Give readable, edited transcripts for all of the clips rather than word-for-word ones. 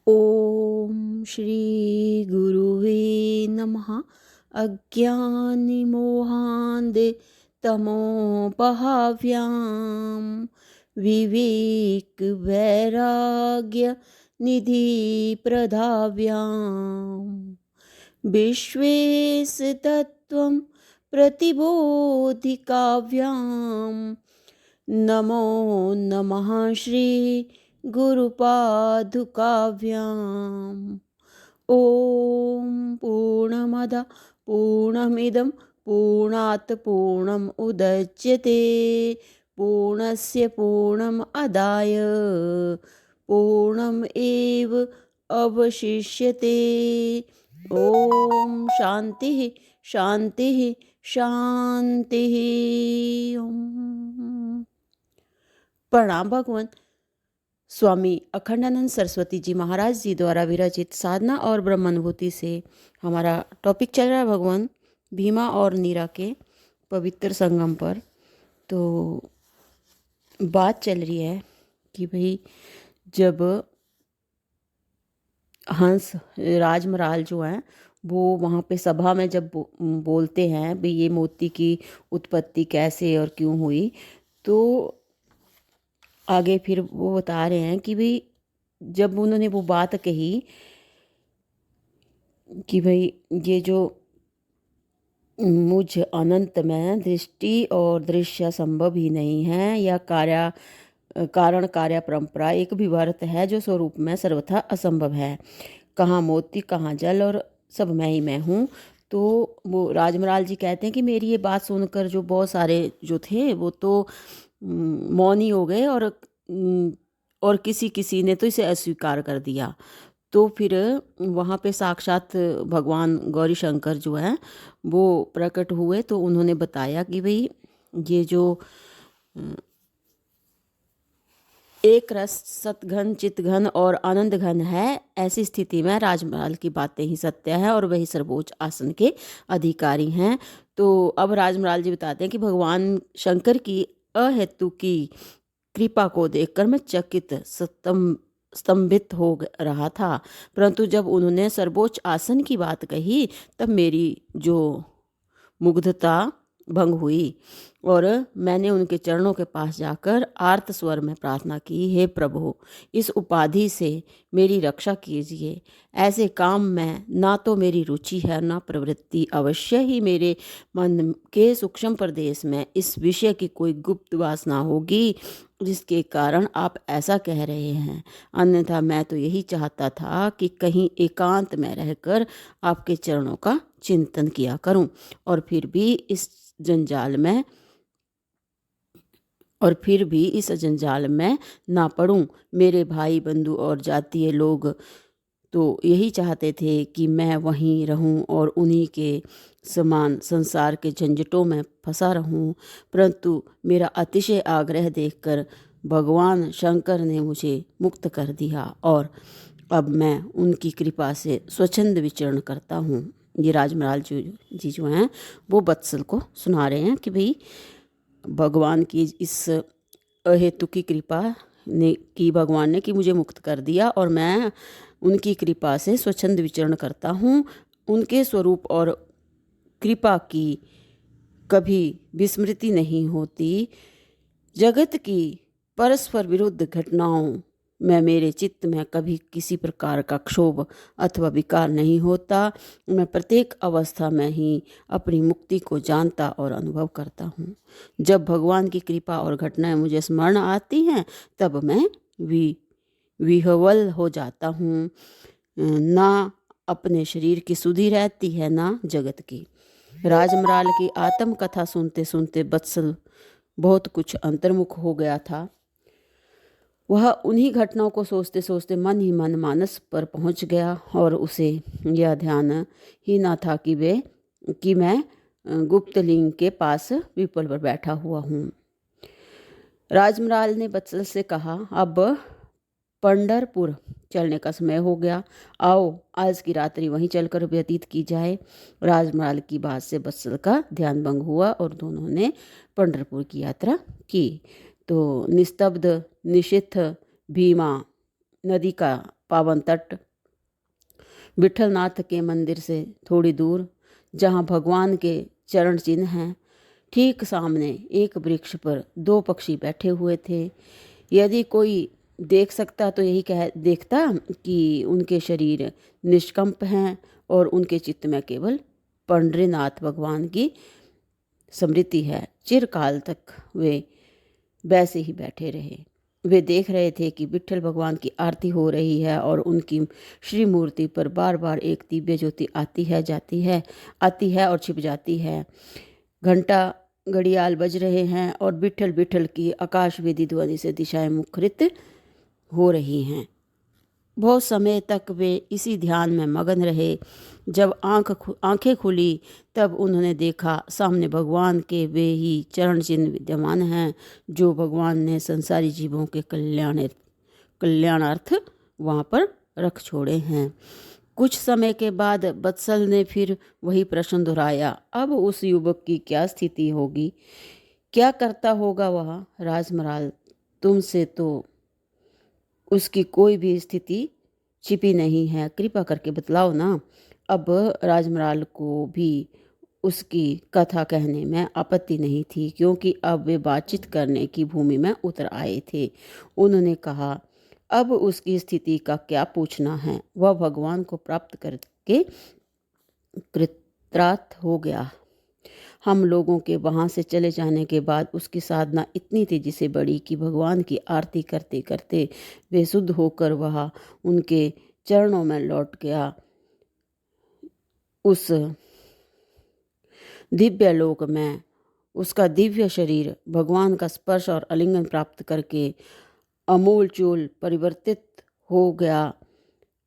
ओम श्री गुरुवे नमः। अज्ञानिमोहान्धे तमोपहाव्यां विवेक वैराग्य निधि प्रधाव्यां विश्वेश तत्त्वं प्रतिबोधिकाव्यां नमो नमः श्री गुरुपादुकाव्याम्। ॐ पूर्णमद पूर्णमिदं पूर्णात् पूर्णम् उदच्यते पूर्णस्य पूर्णम् अदाय पूर्णम् एव अवशिष्यते। ॐ शान्तिः शान्तिः शान्तिः। प्रणाम भगवान। स्वामी अखंडानंद सरस्वती जी महाराज जी द्वारा विरचित साधना और ब्रह्मानुभूति से हमारा टॉपिक चल रहा है भगवान भीमा और नीरा के पवित्र संगम पर। तो बात चल रही है कि भाई जब हंस राजमराल जो हैं वो वहाँ पे सभा में जब बोलते हैं भाई ये मोती की उत्पत्ति कैसे और क्यों हुई, तो आगे फिर वो बता रहे हैं कि भाई जब उन्होंने वो बात कही कि भाई ये जो मुझ अनंत में दृष्टि और दृश्य संभव ही नहीं है, या कारण कार्य परंपरा एक भी वर्त है जो स्वरूप में सर्वथा असंभव है। कहाँ मोती कहाँ जल और सब मैं ही मैं हूँ। तो वो राजमराल जी कहते हैं कि मेरी ये बात सुनकर जो बहुत सारे जो थे वो तो मौनी हो गए और किसी किसी ने तो इसे अस्वीकार कर दिया। तो फिर वहाँ पे साक्षात भगवान गौरी शंकर जो हैं वो प्रकट हुए। तो उन्होंने बताया कि भाई ये जो एक रस सतघन चितघन और आनंद घन है, ऐसी स्थिति में राजमराल की बातें ही सत्य है और वही सर्वोच्च आसन के अधिकारी हैं। तो अब राजमराल जी बताते हैं कि भगवान शंकर की अहेतु की कृपा को देखकर मैं चकित स्तंभित हो रहा था, परंतु जब उन्होंने सर्वोच्च आसन की बात कही तब मेरी जो मुग्धता भंग हुई और मैंने उनके चरणों के पास जाकर आर्त स्वर में प्रार्थना की, हे प्रभु इस उपाधि से मेरी रक्षा कीजिए। ऐसे काम में ना तो मेरी रुचि है ना प्रवृत्ति। अवश्य ही मेरे मन के सूक्ष्म प्रदेश में इस विषय की कोई गुप्त वासना होगी जिसके कारण आप ऐसा कह रहे हैं, अन्यथा मैं तो यही चाहता था कि कहीं एकांत में रहकर आपके चरणों का चिंतन किया करूं और फिर भी इस जंजाल में ना पड़ूं। मेरे भाई बंधु और जातीय लोग तो यही चाहते थे कि मैं वहीं रहूं और उन्हीं के समान संसार के झंझटों में फंसा रहूं, परंतु मेरा अतिशय आग्रह देखकर भगवान शंकर ने मुझे मुक्त कर दिया और अब मैं उनकी कृपा से स्वच्छंद विचरण करता हूँ। ये राजमराल जी जो हैं वो बत्सल को सुना रहे हैं कि भाई भगवान की इस अहेतु की कृपा ने की भगवान ने कि मुझे मुक्त कर दिया और मैं उनकी कृपा से स्वच्छंद विचरण करता हूँ। उनके स्वरूप और कृपा की कभी विस्मृति नहीं होती। जगत की परस्पर विरुद्ध घटनाओं में मेरे चित्त में कभी किसी प्रकार का क्षोभ अथवा विकार नहीं होता। मैं प्रत्येक अवस्था में ही अपनी मुक्ति को जानता और अनुभव करता हूँ। जब भगवान की कृपा और घटनाएं मुझे स्मरण आती हैं तब मैं विह्वल हो जाता हूँ। ना अपने शरीर की सुधि रहती है ना जगत की। राजमराल की आत्म कथा सुनते सुनते बत्सल बहुत कुछ अंतर्मुख हो गया था। वह उन्हीं घटनाओं को सोचते सोचते मन ही मन मानस पर पहुंच गया और उसे यह ध्यान ही ना था कि मैं गुप्तलिंग के पास पीपल पर बैठा हुआ हूँ। राजमराल ने बत्सल से कहा, अब पंढरपुर चलने का समय हो गया, आओ आज की रात्रि वहीं चलकर व्यतीत की जाए। राजमराल की बात से बत्सल का ध्यान भंग हुआ और दोनों ने पंढरपुर की यात्रा की। तो निस्तब्ध निशिथ भीमा नदी का पावन तट, विठलनाथ के मंदिर से थोड़ी दूर जहाँ भगवान के चरण चिन्ह हैं, ठीक सामने एक वृक्ष पर 2 पक्षी बैठे हुए थे। यदि कोई देख सकता तो यही देखता कि उनके शरीर निष्कंप हैं और उनके चित्त में केवल पंडरीनाथ भगवान की स्मृति है। चिरकाल तक वे वैसे ही बैठे रहे। वे देख रहे थे कि विट्ठल भगवान की आरती हो रही है और उनकी श्री मूर्ति पर बार बार एक दिव्य ज्योति आती है और छिप जाती है। घंटा घड़ियाल बज रहे हैं और विट्ठल विट्ठल की आकाशवेदी ध्वनि से दिशाएं मुखरित हो रही हैं। बहुत समय तक वे इसी ध्यान में मगन रहे। जब आंखें खुली तब उन्होंने देखा सामने भगवान के वे ही चरण चिन्ह विद्यमान हैं जो भगवान ने संसारी जीवों के कल्याणार्थ वहाँ पर रख छोड़े हैं। कुछ समय के बाद बत्सल ने फिर वही प्रश्न दोहराया। अब उस युवक की क्या स्थिति होगी, क्या करता होगा वह? राजमराल, तुमसे तो उसकी कोई भी स्थिति छिपी नहीं है, कृपा करके बतलाओ ना। अब राजमराल को भी उसकी कथा कहने में आपत्ति नहीं थी, क्योंकि अब वे बातचीत करने की भूमि में उतर आए थे। उन्होंने कहा, अब उसकी स्थिति का क्या पूछना है, वह भगवान को प्राप्त करके कृतार्थ हो गया। हम लोगों के वहाँ से चले जाने के बाद उसकी साधना इतनी तेजी से बढ़ी कि भगवान की आरती करते करते वे शुद्ध होकर वह उनके चरणों में लौट गया। उस दिव्य लोक में उसका दिव्य शरीर भगवान का स्पर्श और आलिंगन प्राप्त करके अमूल चूल परिवर्तित हो गया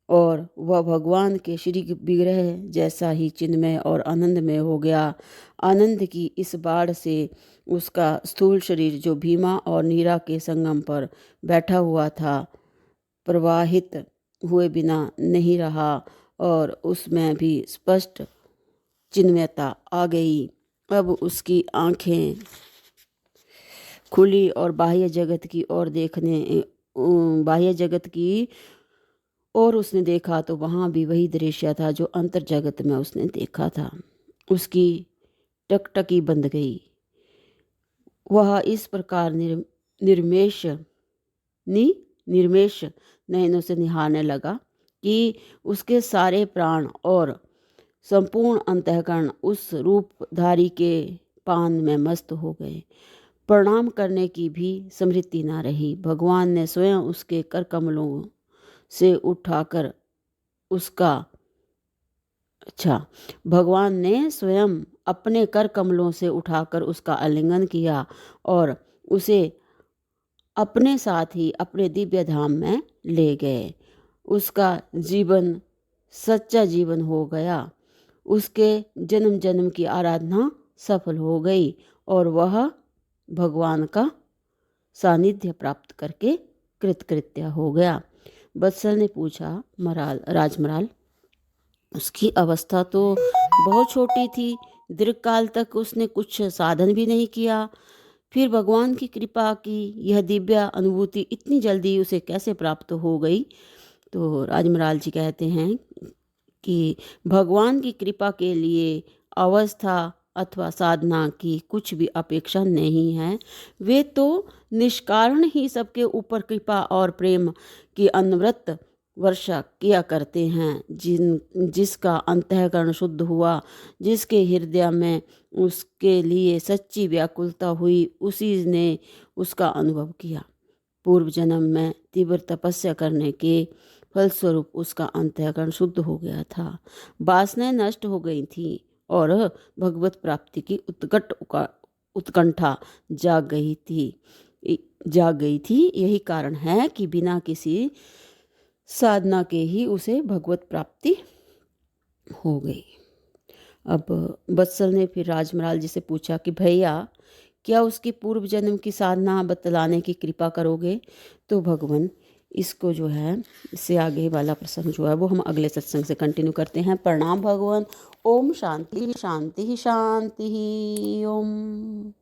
और वह भगवान के श्री विग्रह जैसा ही चिन्मय और आनंदमय हो गया। आनंद की इस बाढ़ से उसका स्थूल शरीर जो भीमा और नीरा के संगम पर बैठा हुआ था, प्रवाहित हुए बिना नहीं रहा और उसमें भी स्पष्ट चिन्मयता आ गई। अब उसकी आंखें खुली और बाह्य जगत की और उसने देखा तो वहाँ भी वही दृश्य था जो अंतर जगत में उसने देखा था। उसकी टकटकी बंद गई। वह इस प्रकार निर्मेश नयनों से निहारने लगा कि उसके सारे प्राण और संपूर्ण अंतःकरण उस रूपधारी के पान में मस्त हो गए। प्रणाम करने की भी स्मृति न रही। भगवान ने स्वयं उसके कर कमलों से उठाकर भगवान ने स्वयं अपने कर कमलों से उठाकर उसका आलिंगन किया और उसे अपने साथ ही अपने दिव्य धाम में ले गए। उसका जीवन सच्चा जीवन हो गया। उसके जन्म जन्म की आराधना सफल हो गई और वह भगवान का सानिध्य प्राप्त करके कृतकृत्य हो गया। बत्सल ने पूछा, राजमराल, उसकी अवस्था तो बहुत छोटी थी, दीर्घकाल तक उसने कुछ साधन भी नहीं किया, फिर भगवान की कृपा की यह दिव्य अनुभूति इतनी जल्दी उसे कैसे प्राप्त हो गई? तो राजमराल जी कहते हैं कि भगवान की कृपा के लिए अवस्था अथवा साधना की कुछ भी अपेक्षा नहीं है। वे तो निष्कारण ही सबके ऊपर कृपा और प्रेम की अनवरत वर्षा किया करते हैं। जिसका अंतःकरण शुद्ध हुआ, जिसके हृदय में उसके लिए सच्ची व्याकुलता हुई, उसी ने उसका अनुभव किया। पूर्व जन्म में तीव्र तपस्या करने के फलस्वरूप उसका अंतःकरण शुद्ध हो गया था। वासनाएं नष्ट हो गई थी और भगवत प्राप्ति की उत्कंठा जाग गई थी। यही कारण है कि बिना किसी साधना के ही उसे भगवत प्राप्ति हो गई। अब बत्सल ने फिर राजमराल जी से पूछा कि भैया, क्या उसकी पूर्व जन्म की साधना बतलाने की कृपा करोगे? तो भगवान इसको जो है, इससे आगे वाला प्रसंग जो है वो हम अगले सत्संग से कंटिन्यू करते हैं। प्रणाम भगवान। ओम शांति शांति शांति। ओम।